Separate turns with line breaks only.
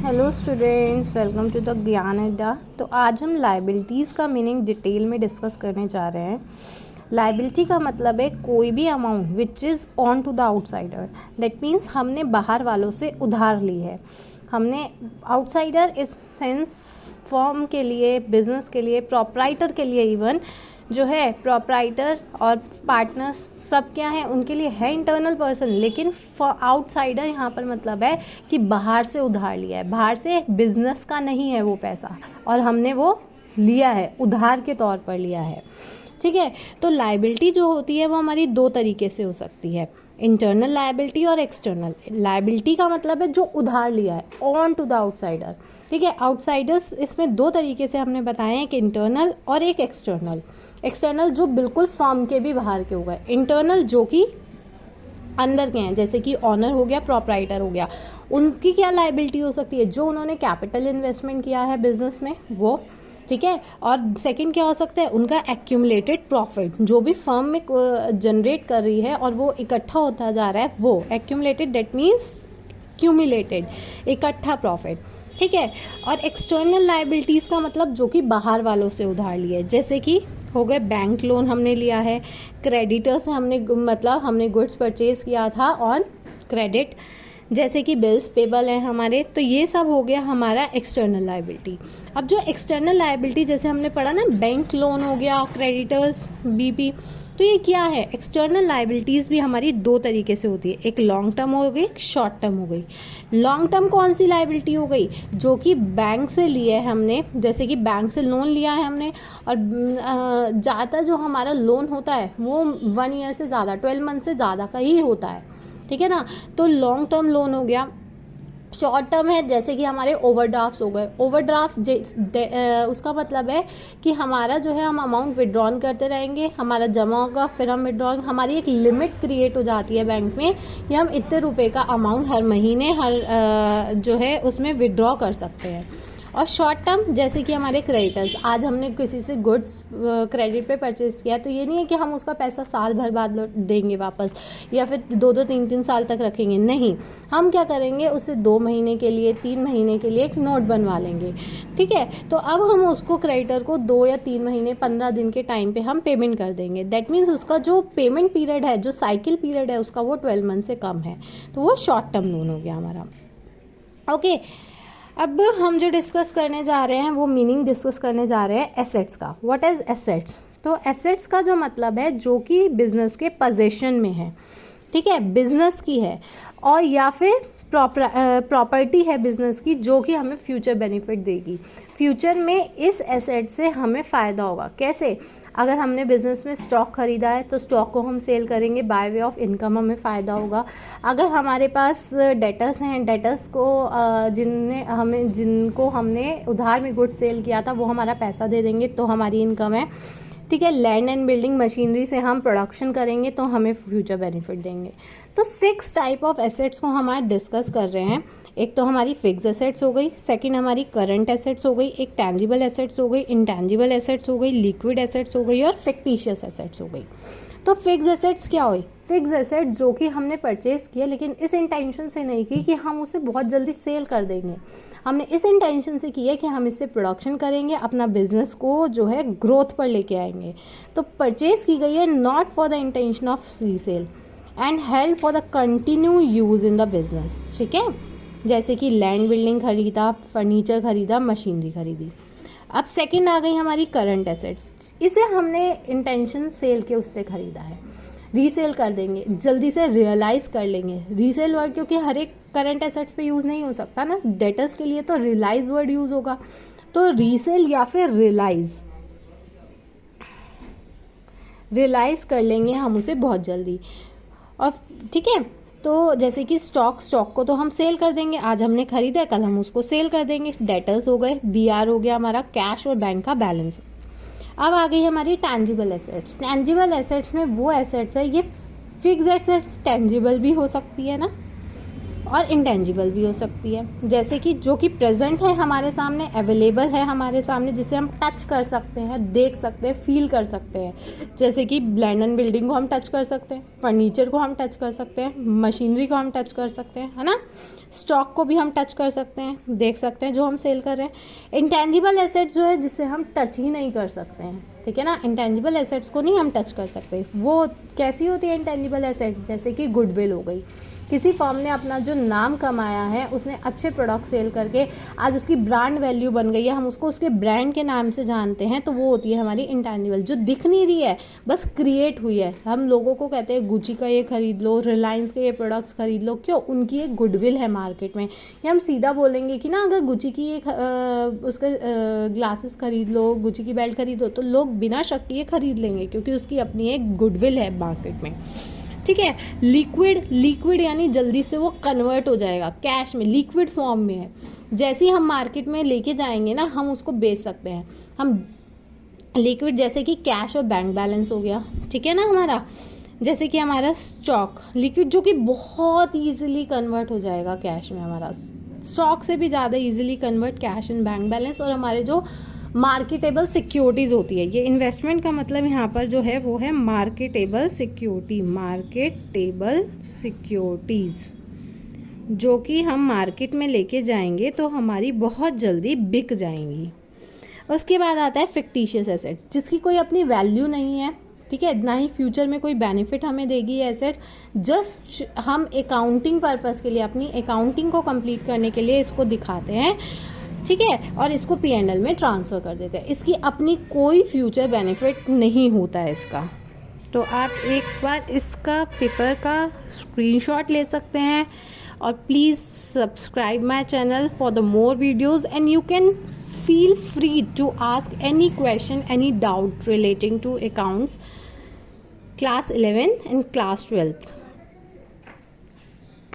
Hello students, welcome to the Gyan Adda. तो आज हम लाइबिलिटीज़ का मीनिंग डिटेल में डिस्कस करने जा रहे हैं। लाइबिलिटी का मतलब है कोई भी amount which is on to the outsider. That means हमने बाहर वालों से उधार ली है। हमने आउटसाइडर इस सेंस फर्म के लिए, बिजनेस के लिए, प्रोप्राइटर के लिए, इवन जो है प्रोप्राइटर और पार्टनर्स सब क्या हैं, उनके लिए है इंटरनल पर्सन। लेकिन आउटसाइडर यहाँ पर मतलब है कि बाहर से उधार लिया है, बाहर से बिजनेस का नहीं है वो पैसा, और हमने वो लिया है, उधार के तौर पर लिया है। ठीक है, तो लायबिलिटी जो होती है वो हमारी दो तरीके से हो सकती है, इंटरनल लायबिलिटी और एक्सटर्नल। लायबिलिटी का मतलब है जो उधार लिया है, ऑन टू द आउटसाइडर। ठीक है, आउटसाइडर्स इसमें दो तरीके से हमने बताए हैं, एक इंटरनल और एक एक्सटर्नल। एक्सटर्नल जो बिल्कुल फर्म के भी बाहर के हो गए, इंटरनल जो कि अंदर के हैं, जैसे कि ऑनर हो गया, प्रॉपराइटर हो गया। उनकी क्या लायबिलिटी हो सकती है, जो उन्होंने कैपिटल इन्वेस्टमेंट किया है बिजनेस में वो। ठीक है, और सेकंड क्या हो सकता है, उनका एक्यूमुलेटेड प्रॉफिट, जो भी फर्म में जनरेट कर रही है और वो इकट्ठा होता जा रहा है, वो एक्यूमुलेटेड, दैट मीन्स क्यूमुलेटेड, इकट्ठा प्रॉफिट। ठीक है, और एक्सटर्नल लायबिलिटीज़ का मतलब जो कि बाहर वालों से उधार लिए, जैसे कि हो गए बैंक लोन हमने लिया है, क्रेडिटर से हमने गुड्स परचेज किया था ऑन क्रेडिट, जैसे कि बिल्स पेबल हैं हमारे, तो ये सब हो गया हमारा एक्सटर्नल लायबिलिटी। अब जो एक्सटर्नल लायबिलिटी जैसे हमने पढ़ा ना, बैंक लोन हो गया, क्रेडिटर्स, बीपी, तो ये क्या है, एक्सटर्नल लायबिलिटीज़ भी हमारी दो तरीके से होती है, एक लॉन्ग टर्म हो गई, एक शॉर्ट टर्म हो गई। लॉन्ग टर्म कौन सी लायबिलिटी हो गई, जो कि बैंक से लिए है हमने, जैसे कि बैंक से लोन लिया है हमने, और ज़्यादातर जो हमारा लोन होता है वो 1 ईयर से ज़्यादा, 12 मंथ से ज़्यादा का ही होता है। ठीक है ना, तो लॉन्ग टर्म लोन हो गया। शॉर्ट टर्म है जैसे कि हमारे ओवरड्राफ्ट हो गए। ओवरड्राफ्ट उसका मतलब है कि हमारा जो है, हम अमाउंट विड्रॉन करते रहेंगे, हमारा जमा होगा, फिर हम विड्रॉन, हमारी एक लिमिट क्रिएट हो जाती है बैंक में कि हम इतने रुपए का अमाउंट हर महीने जो है उसमें विड्रॉ कर सकते हैं। और शॉर्ट टर्म जैसे कि हमारे क्रेडिटर्स, आज हमने किसी से गुड्स क्रेडिट पे परचेज़ किया, तो ये नहीं है कि हम उसका पैसा साल भर बाद देंगे वापस, या फिर 2-2 3-3 साल तक रखेंगे, नहीं, हम क्या करेंगे, उससे 2 महीने के लिए, 3 महीने के लिए एक नोट बनवा लेंगे। ठीक है, तो अब हम उसको क्रेडिटर को 2 या 3 महीने 15 दिन के टाइम पे हम पेमेंट कर देंगे। दैट मीन्स उसका जो पेमेंट पीरियड है, जो साइकिल पीरियड है उसका, वो 12 मंथ से कम है, तो वो शॉर्ट टर्म लोन हो गया हमारा। ओके, अब हम जो डिस्कस करने जा रहे हैं वो मीनिंग डिस्कस करने जा रहे हैं एसेट्स का। What is assets? तो एसेट्स का जो मतलब है जो कि बिजनेस के पोजीशन में है। ठीक है, बिजनेस की है, और या फिर प्रॉपर्टी है बिजनेस की, जो कि हमें फ्यूचर बेनिफिट देगी। फ्यूचर में इस एसेट से हमें फ़ायदा होगा। कैसे? अगर हमने बिज़नेस में स्टॉक ख़रीदा है तो स्टॉक को हम सेल करेंगे, बाय वे ऑफ इनकम हमें फ़ायदा होगा। अगर हमारे पास डेटर्स हैं, डेटर्स को जिनको हमने उधार में गुड सेल किया था, वो हमारा पैसा दे देंगे, तो हमारी इनकम है। ठीक है, लैंड एंड बिल्डिंग मशीनरी से हम प्रोडक्शन करेंगे तो हमें फ्यूचर बेनिफिट देंगे। तो 6 टाइप ऑफ एसेट्स को हम आज डिस्कस कर रहे हैं। एक तो हमारी फिक्स एसेट्स हो गई, सेकंड हमारी करंट एसेट्स हो गई, एक टेंजिबल एसेट्स हो गई, इंटेंजिबल एसेट्स हो गई, लिक्विड एसेट्स हो गई, और फिक्टिशियस एसेट्स हो गई। तो फिक्स एसेट्स क्या हुई? फिक्स एसेट जो कि हमने परचेज़ किया, लेकिन इस इंटेंशन से नहीं की कि हम उसे बहुत जल्दी सेल कर देंगे। हमने इस इंटेंशन से की है कि हम इससे प्रोडक्शन करेंगे, अपना बिजनेस को जो है ग्रोथ पर लेके आएंगे। तो परचेज़ की गई है not for the intention of resale and held for the continue use in the business. ठीक है, जैसे कि लैंड बिल्डिंग खरीदा, फर्नीचर खरीदा, मशीनरी खरीदी। अब सेकंड आ गई हमारी करंट एसेट्स। इसे हमने इंटेंशन सेल के उससे ख़रीदा है, रीसेल कर देंगे, जल्दी से रियलाइज़ कर लेंगे। रीसेल वर्ड क्योंकि हर एक करंट एसेट्स पे यूज़ नहीं हो सकता ना, डेटर्स के लिए तो रियलाइज़ वर्ड यूज़ होगा। तो रीसेल या फिर रियलाइज़ कर लेंगे हम उसे बहुत जल्दी। और ठीक है, तो जैसे कि स्टॉक को तो हम सेल कर देंगे, आज हमने खरीदा है, कल हम उसको सेल कर देंगे। डेटर्स हो गए, बीआर हो गया हमारा, कैश और बैंक का बैलेंस। अब आ गई हमारी टेंजिबल एसेट्स। टेंजिबल एसेट्स में वो एसेट्स है, ये फिक्स एसेट्स टेंजिबल भी हो सकती है ना, और इंटेंजिबल भी हो सकती है, जैसे कि जो कि प्रेजेंट है हमारे सामने, अवेलेबल है हमारे सामने, जिसे हम टच कर सकते हैं, देख सकते हैं, फील कर सकते हैं, जैसे कि लैंड एंड बिल्डिंग को हम टच कर सकते हैं, फर्नीचर को हम टच कर सकते हैं, मशीनरी को हम टच कर सकते हैं, है ना। स्टॉक को भी हम टच कर सकते हैं, देख सकते हैं जो हम सेल कर रहे हैं। इंटेंजिबल एसेट जो है जिसे हम टच ही नहीं कर सकते हैं, ठीक है ना। इंटेंजिबल एसेट्स को नहीं हम टच कर सकते। वो कैसी होती है इंटेंजिबल एसेट, जैसे कि गुडविल हो गई। किसी फर्म ने अपना जो नाम कमाया है, उसने अच्छे प्रोडक्ट सेल करके आज उसकी ब्रांड वैल्यू बन गई है, हम उसको उसके ब्रांड के नाम से जानते हैं, तो वो होती है हमारी इंटेंजिबल, जो दिख नहीं रही है, बस क्रिएट हुई है। हम लोगों को कहते हैं गुची का ये खरीद लो, रिलायंस के ये प्रोडक्ट्स खरीद लो, क्यों? उनकी एक गुडविल है मार्केट में। या हम सीधा बोलेंगे कि ना अगर गुची की ये उसके ग्लासेस खरीद लो, गुची की बेल्ट खरीद लो, तो लोग बिना शक ये खरीद लेंगे, क्योंकि उसकी अपनी एक गुडविल है मार्केट में, ठीक है। लिक्विड यानी जल्दी से वो कन्वर्ट हो जाएगा कैश में, लिक्विड फॉर्म में है। जैसे ही हम मार्केट में लेके जाएंगे ना, हम उसको बेच सकते हैं। हम लिक्विड जैसे कि कैश और बैंक बैलेंस हो गया, ठीक है ना हमारा। जैसे कि हमारा स्टॉक लिक्विड, जो कि बहुत ईजिली कन्वर्ट हो जाएगा कैश में, हमारा स्टॉक से भी ज़्यादा easily convert cash and bank balance. और हमारे जो मार्केटेबल सिक्योरिटीज़ होती है, ये इन्वेस्टमेंट का मतलब यहाँ पर जो है वो है मार्केटेबल सिक्योरिटी, मार्केटेबल सिक्योरिटीज़, जो कि हम मार्केट में लेके जाएंगे तो हमारी बहुत जल्दी बिक जाएंगी। उसके बाद आता है फिक्टिशियस एसेट, जिसकी कोई अपनी वैल्यू नहीं है, ठीक है, ना ही फ्यूचर में कोई बेनिफिट हमें देगी ये एसेट। जस्ट हम अकाउंटिंग पर्पस के लिए, अपनी अकाउंटिंग को कंप्लीट करने के लिए इसको दिखाते हैं, ठीक है, और इसको P&L में ट्रांसफ़र कर देते हैं। इसकी अपनी कोई फ्यूचर बेनिफिट नहीं होता है इसका। तो आप एक बार इसका पेपर का स्क्रीनशॉट ले सकते हैं, और please subscribe my channel for the more videos, and you can feel free to ask any question, any doubt relating to accounts class 11 and class 12th.